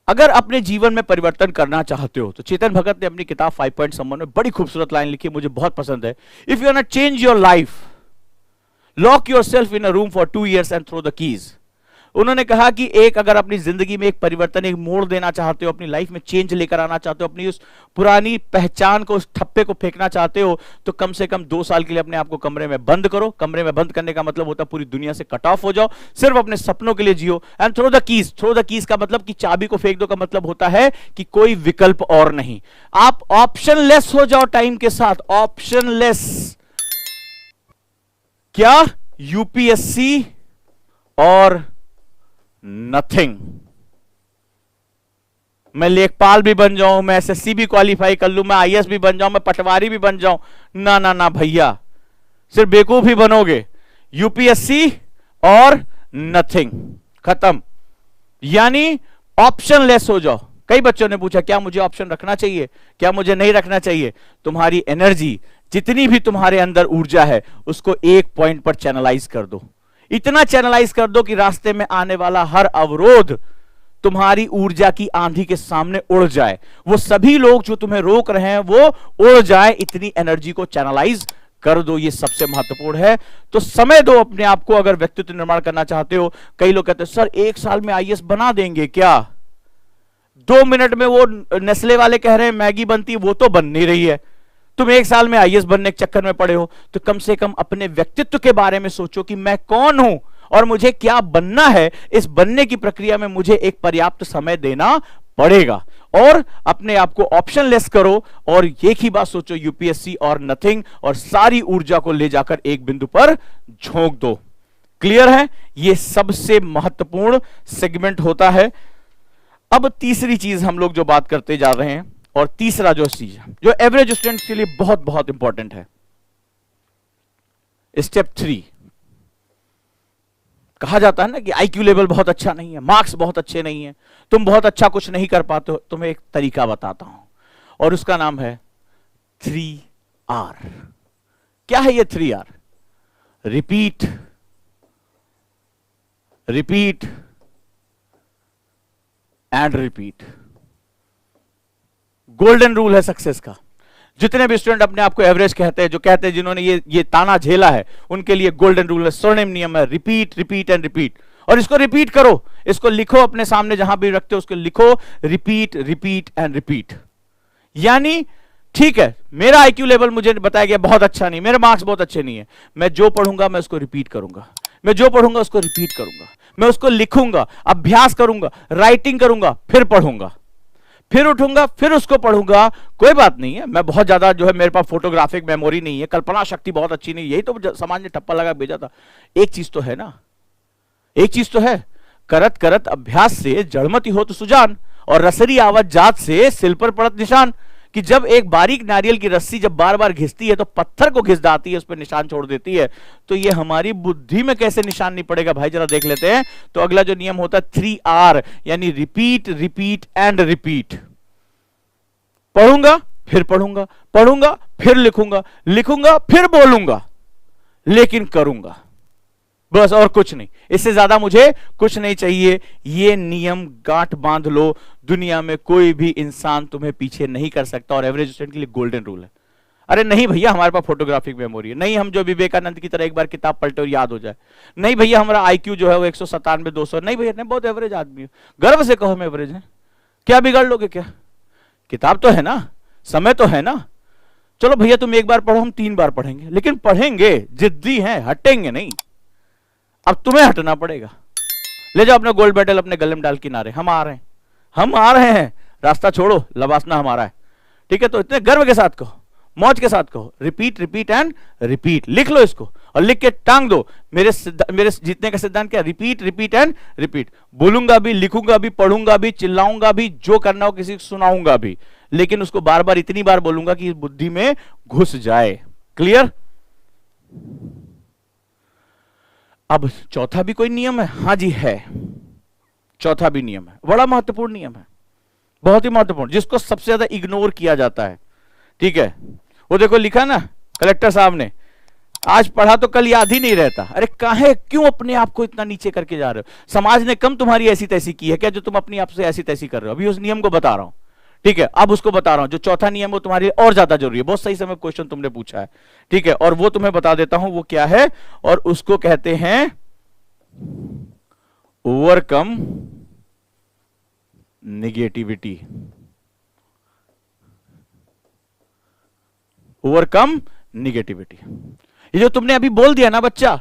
अगर अपने जीवन में परिवर्तन करना चाहते हो तो चेतन भगत ने अपनी किताब 5 पॉइंट समवन में बड़ी खूबसूरत लाइन लिखी, मुझे बहुत पसंद है। If you are not change your life, lock your self in a room for 2 years and throw the keys. उन्होंने कहा कि अगर अपनी जिंदगी में एक परिवर्तन, एक मोड़ देना चाहते हो, अपनी लाइफ में चेंज लेकर आना चाहते हो, अपनी उस पुरानी पहचान को, उस ठप्पे को फेंकना चाहते हो, तो कम से कम 2 साल के लिए अपने आप को कमरे में बंद करो। कमरे में बंद करने का मतलब होता है पूरी दुनिया से कट ऑफ हो जाओ, सिर्फ अपने सपनों के लिए जियो। And throw the keys, throw the keys का मतलब कि चाबी को फेंक दो का मतलब होता है कि कोई विकल्प और नहीं, आप ऑप्शनलेस हो जाओ टाइम के साथ। ऑप्शनलेस क्या? यूपीएससी और नथिंग। मैं लेखपाल भी बन जाऊं, मैं एसएससी भी क्वालिफाई कर लूं, मैं आईएएस भी बन जाऊं, मैं पटवारी भी बन जाऊं, ना ना ना भैया, सिर्फ बेवकूफ ही बनोगे। यूपीएससी और नथिंग, खत्म। यानी ऑप्शनलेस हो जाओ। कई बच्चों ने पूछा क्या मुझे ऑप्शन रखना चाहिए, क्या मुझे नहीं रखना चाहिए? तुम्हारी एनर्जी, जितनी भी तुम्हारे अंदर ऊर्जा है, उसको एक पॉइंट पर चैनलाइज कर दो। इतना चैनलाइज कर दो कि रास्ते में आने वाला हर अवरोध तुम्हारी ऊर्जा की आंधी के सामने उड़ जाए। वो सभी लोग जो तुम्हें रोक रहे हैं वो उड़ जाए। इतनी एनर्जी को चैनलाइज कर दो, ये सबसे महत्वपूर्ण है। तो समय दो अपने आप को अगर व्यक्तित्व निर्माण करना चाहते हो। कई लोग कहते हैं सर 1 साल में आईएएस बना देंगे क्या? 2 मिनट में वो नेस्ले वाले कह रहे हैं मैगी बनती, वो तो बन नहीं रही है। तुम 1 साल में आईएएस बनने के चक्कर में पड़े हो। तो कम से कम अपने व्यक्तित्व के बारे में सोचो कि मैं कौन हूं और मुझे क्या बनना है। इस बनने की प्रक्रिया में मुझे एक पर्याप्त समय देना पड़ेगा। और अपने आप को ऑप्शनलेस करो और एक ही बात सोचो, यूपीएससी और नथिंग, और सारी ऊर्जा को ले जाकर एक बिंदु पर झोंक दो। क्लियर है? यह सबसे महत्वपूर्ण सेगमेंट होता है। अब तीसरी चीज हम लोग जो बात करते जा रहे हैं, और तीसरा जो चीज है जो एवरेज स्टूडेंट के लिए बहुत बहुत इंपॉर्टेंट है, स्टेप 3। कहा जाता है ना कि आईक्यू लेवल बहुत अच्छा नहीं है, मार्क्स बहुत अच्छे नहीं है, तुम बहुत अच्छा कुछ नहीं कर पाते हो। तुम्हें एक तरीका बताता हूं और उसका नाम है 3R। क्या है ये 3R? Repeat, repeat and repeat. Golden rule है सक्सेस का। जितने भी स्टूडेंट अपने आप को एवरेज कहते हैं, जो कहते हैं जिन्होंने ये ताना झेला है, उनके लिए गोल्डन रूल है, स्वर्णिम नियम है, रिपीट, रिपीट एंड रिपीट। और इसको रिपीट करो, इसको लिखो अपने सामने जहां भी रखते हो उसको लिखो, रिपीट, रिपीट एंड रिपीट। यानी ठीक है, मेरा आईक्यू लेवल मुझे बताया गया बहुत अच्छा नहीं, मेरे मार्क्स बहुत अच्छे नहीं है, मैं जो पढ़ूंगा मैं उसको रिपीट करूंगा, मैं जो पढ़ूंगा उसको रिपीट करूंगा, मैं उसको लिखूंगा, अभ्यास करूंगा, राइटिंग करूंगा, फिर पढ़ूंगा, फिर उठूंगा, फिर उसको पढ़ूंगा। कोई बात नहीं है, मैं बहुत ज्यादा जो है मेरे पास फोटोग्राफिक मेमोरी नहीं है, कल्पना शक्ति बहुत अच्छी नहीं, यही तो समाज ने ठप्पा लगा भेजा था। एक चीज तो है ना, एक चीज तो है, करत करत अभ्यास से जड़मति हो तो सुजान, और रसरी आवत जात से सिल पर पड़त निशान। कि जब एक बारीक नारियल की रस्सी जब बार बार घिसती है तो पत्थर को घिस जाती है, उस पर निशान छोड़ देती है। तो ये हमारी बुद्धि में कैसे निशान नहीं पड़ेगा भाई, जरा देख लेते हैं। तो अगला जो नियम होता है 3R, यानी रिपीट, रिपीट एंड रिपीट। पढ़ूंगा, फिर पढ़ूंगा, पढ़ूंगा, फिर लिखूंगा, लिखूंगा, फिर बोलूंगा, लेकिन करूंगा, बस और कुछ नहीं। इससे ज्यादा मुझे कुछ नहीं चाहिए। ये नियम गांठ बांध लो, दुनिया में कोई भी इंसान तुम्हें पीछे नहीं कर सकता, और एवरेज स्टूडेंट के लिए गोल्डन रूल है। अरे नहीं भैया, हमारे पास फोटोग्राफिक मेमोरी है, नहीं हम जो विवेकानंद की तरह एक बार किताब पलटे और याद हो जाए, नहीं भैया हमारा आईक्यू जो है वो 197 200, नहीं भैया, नहीं, बहुत एवरेज आदमी है, गर्व से कहो हम एवरेज है, क्या बिगाड़ लोगे क्या? किताब तो है ना, समय तो है ना। चलो भैया तुम एक बार पढ़ो, हम 3 बार पढ़ेंगे, लेकिन पढ़ेंगे, जिद्दी हैं, हटेंगे नहीं। अब तुम्हें हटना पड़ेगा। ले जाओ अपने गोल्ड मेडल अपने गले में डाल किनारे, हम आ रहे हैं, हम आ रहे हैं, रास्ता छोड़ो, लबासना हमारा है। ठीक है, तो इतने गर्व के साथ कहो, मौज के साथ कहो, रिपीट, रिपीट एंड रिपीट। लिख लो इसको और लिख के टांग दो। मेरे जीतने का सिद्धांत क्या? Repeat, repeat and repeat. बोलूंगा भी, लिखूंगा भी, पढ़ूंगा भी, चिल्लाऊंगा भी, जो करना हो किसी को सुनाऊंगा भी, लेकिन उसको बार बार इतनी बार बोलूंगा कि बुद्धि में घुस जाए। क्लियर? अब चौथा भी कोई नियम है? हाँ जी है, चौथा भी नियम है, बड़ा महत्वपूर्ण नियम है, बहुत ही महत्वपूर्ण, जिसको सबसे ज्यादा इग्नोर किया जाता है। ठीक है, वो देखो लिखा ना कलेक्टर साहब ने, आज पढ़ा तो कल याद ही नहीं रहता। अरे काहे, क्यों अपने आप को इतना नीचे करके जा रहे हो? समाज ने कम तुम्हारी ऐसी तैसी की है क्या जो तुम अपनी आप से ऐसी तैसी कर रहे हो? अभी उस नियम को बता रहा हूं, ठीक है? अब उसको बता रहा हूं, जो चौथा नियम वो तुम्हारे लिए और ज्यादा जरूरी है। बहुत सही समय क्वेश्चन तुमने पूछा है, ठीक है? और वो तुम्हें बता देता हूं वो क्या है, और उसको कहते हैं ओवरकम निगेटिविटी। Overcome negativity. ये जो तुमने अभी बोल दिया ना बच्चा,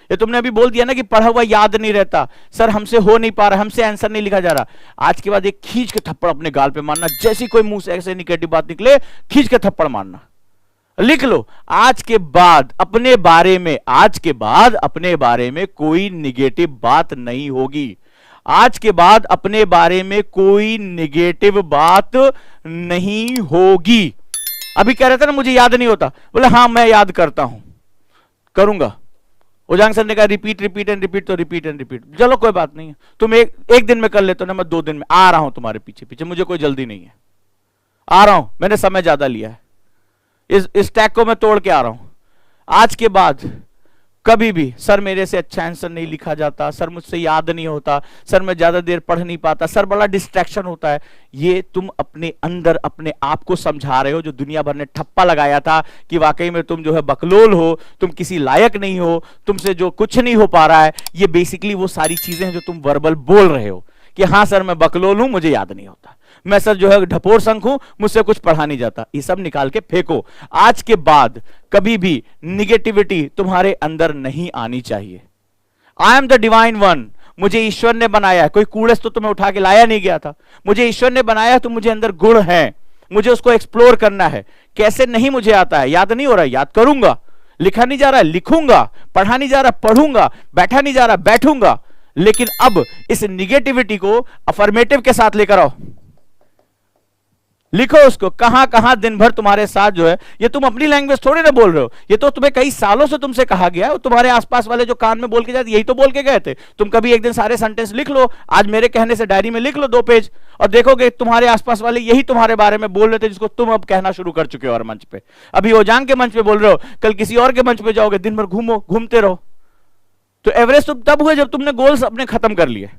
ये तुमने अभी बोल दिया ना कि पढ़ा हुआ याद नहीं रहता, सर हमसे हो नहीं पा रहा, हमसे आंसर नहीं लिखा जा रहा। आज के बाद एक खींच के थप्पड़ अपने गाल पे मारना, जैसी कोई मुंह से ऐसे निगेटिव बात निकले खींच के थप्पड़ मारना। लिख लो, आज के बाद अपने बारे में, आज के बाद अपने बारे में कोई निगेटिव बात नहीं होगी। आज के बाद अपने बारे में कोई निगेटिव बात नहीं होगी। अभी कह रहे थे ना मुझे याद नहीं होता, बोले हाँ मैं याद करता हूं, करूंगा। उजांग सर ने कहा रिपीट रिपीट एंड रिपीट, तो रिपीट एंड रिपीट। चलो कोई बात नहीं है, तुम एक दिन में कर लेते हो ना, मैं 2 दिन में आ रहा हूं तुम्हारे पीछे पीछे, मुझे कोई जल्दी नहीं है, आ रहा हूं, मैंने समय ज्यादा लिया है, इस टैग को मैं तोड़ के आ रहा हूं। आज के बाद कभी भी सर मेरे से अच्छा आंसर नहीं लिखा जाता, सर मुझसे याद नहीं होता, सर मैं ज्यादा देर पढ़ नहीं पाता, सर बड़ा डिस्ट्रैक्शन होता है, ये तुम अपने अंदर अपने आप को समझा रहे हो, जो दुनिया भर ने ठप्पा लगाया था कि वाकई में तुम जो है बकलोल हो, तुम किसी लायक नहीं हो, तुमसे जो कुछ नहीं हो पा रहा है। ये बेसिकली वो सारी चीजें हैं जो तुम वर्बल बोल रहे हो कि हाँ सर मैं बकलोल हूं, मुझे याद नहीं होता, मैं सर जो है ढपोर संख हूं, मुझसे कुछ पढ़ा नहीं जाता। ये सब निकाल के फेंको। आज के बाद कभी भी निगेटिविटी तुम्हारे अंदर नहीं आनी चाहिए। I am the divine one, मुझे ईश्वर ने बनाया है। कोई कूड़स तो तुम्हें उठा के लाया नहीं गया था, मुझे ईश्वर ने बनाया तो मुझे अंदर गुण है, मुझे उसको एक्सप्लोर करना है। कैसे नहीं मुझे आता है, याद नहीं हो रहा, याद करूंगा। लिखा नहीं जा रहा, लिखूंगा। पढ़ा नहीं जा रहा, पढ़ूंगा। बैठा नहीं जा रहा, बैठूंगा। लेकिन अब इस निगेटिविटी को अफर्मेटिव के साथ लेकर आओ, लिखो उसको। कहां कहां दिन भर तुम्हारे साथ जो है, ये तुम अपनी लैंग्वेज थोड़ी ना बोल रहे हो, ये तो तुम्हें कई सालों से तुमसे कहा गया है। तुम्हारे आसपास वाले जो कान में बोल के जाते यही तो बोल के गए थे। तुम कभी एक दिन सारे सेंटेंस लिख लो, आज मेरे कहने से डायरी में लिख लो 2 पेज, और देखोगे तुम्हारे आसपास वाले यही तुम्हारे बारे में बोल रहे थे, जिसको तुम अब कहना शुरू कर चुके हो हर मंच पे। अभी ओजांग के मंच पे बोल रहे हो, कल किसी और के मंच पे जाओगे, दिन भर घूमते रहो। तो एवरेज तुम तब हुए जब तुमने गोल्स अपने खत्म कर लिए,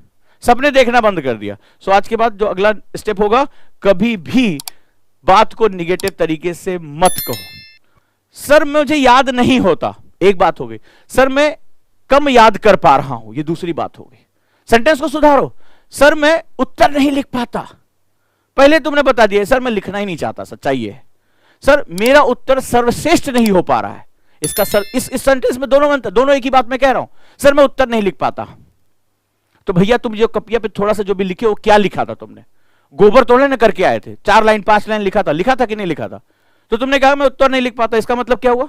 सपने देखना बंद कर दिया। सो आज के बाद जो अगला स्टेप होगा, कभी भी बात को निगेटिव तरीके से मत कहो। सर मुझे याद नहीं होता, एक बात हो गई। सर मैं कम याद कर पा रहा हूं, ये दूसरी बात हो गई। सेंटेंस को सुधारो। सर मैं उत्तर नहीं लिख पाता, पहले तुमने बता दिया सर मैं लिखना ही नहीं चाहता, सच्चाई है। सर मेरा उत्तर सर्वश्रेष्ठ नहीं हो पा रहा है, इसका सर इस सेंटेंस में दोनों एक ही बात मैं कह रहा हूं। सर मैं उत्तर नहीं लिख पाता। तो भैया तुम जो कपिया पे थोड़ा सा जो भी लिखे, वो क्या लिखा था तुमने? गोबर तोड़ने न करके आए थे, 4 लाइन 5 लाइन लिखा था कि नहीं लिखा था? तो तुमने कहा मैं उत्तर नहीं लिख पाता, इसका मतलब क्या हुआ?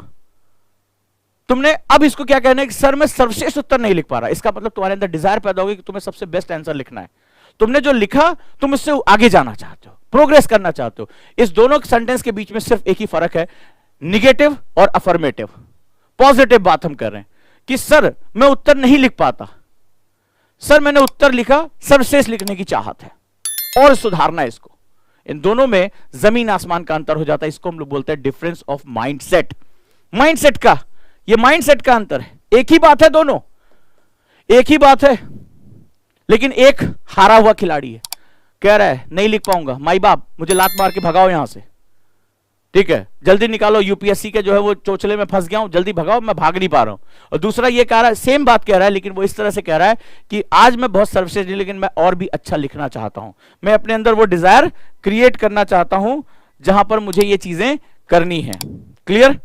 तुमने अब इसको क्या कहना है कि सर मैं सर्वश्रेष्ठ उत्तर नहीं लिख पा रहा, इसका मतलब तुम्हारे अंदर डिजायर पैदा होगी कि तुम्हें सबसे बेस्ट आंसर लिखना है। तुमने जो लिखा तुम इससे आगे जाना चाहते हो, प्रोग्रेस करना चाहते हो। इस दोनों सेंटेंस के बीच में सिर्फ एक ही फर्क है, निगेटिव और अफर्मेटिव। पॉजिटिव बात हम कर रहे हैं कि सर मैं उत्तर नहीं लिख पाता, सर मैंने उत्तर लिखा, सर्वश्रेष्ठ लिखने की चाहत है और सुधारना है इसको। इन दोनों में जमीन आसमान का अंतर हो जाता है। इसको हम लोग बोलते हैं डिफरेंस ऑफ माइंडसेट। माइंडसेट का, ये माइंडसेट का अंतर है। एक ही बात है, दोनों एक ही बात है, लेकिन एक हारा हुआ खिलाड़ी है, कह रहा है नहीं लिख पाऊंगा, माई बाप मुझे लात मार के भगाओ यहां से, ठीक है जल्दी निकालो, यूपीएससी के जो है वो चोचले में फंस गया हूं, जल्दी भगाओ, मैं भाग नहीं पा रहा हूं। और दूसरा ये कह रहा है, सेम बात कह रहा है, लेकिन वो इस तरह से कह रहा है कि आज मैं बहुत सर्वश्रेष्ठ नहीं, लेकिन मैं और भी अच्छा लिखना चाहता हूं। मैं अपने अंदर वो डिजायर क्रिएट करना चाहता हूं जहां पर मुझे ये चीजें करनी है। क्लियर?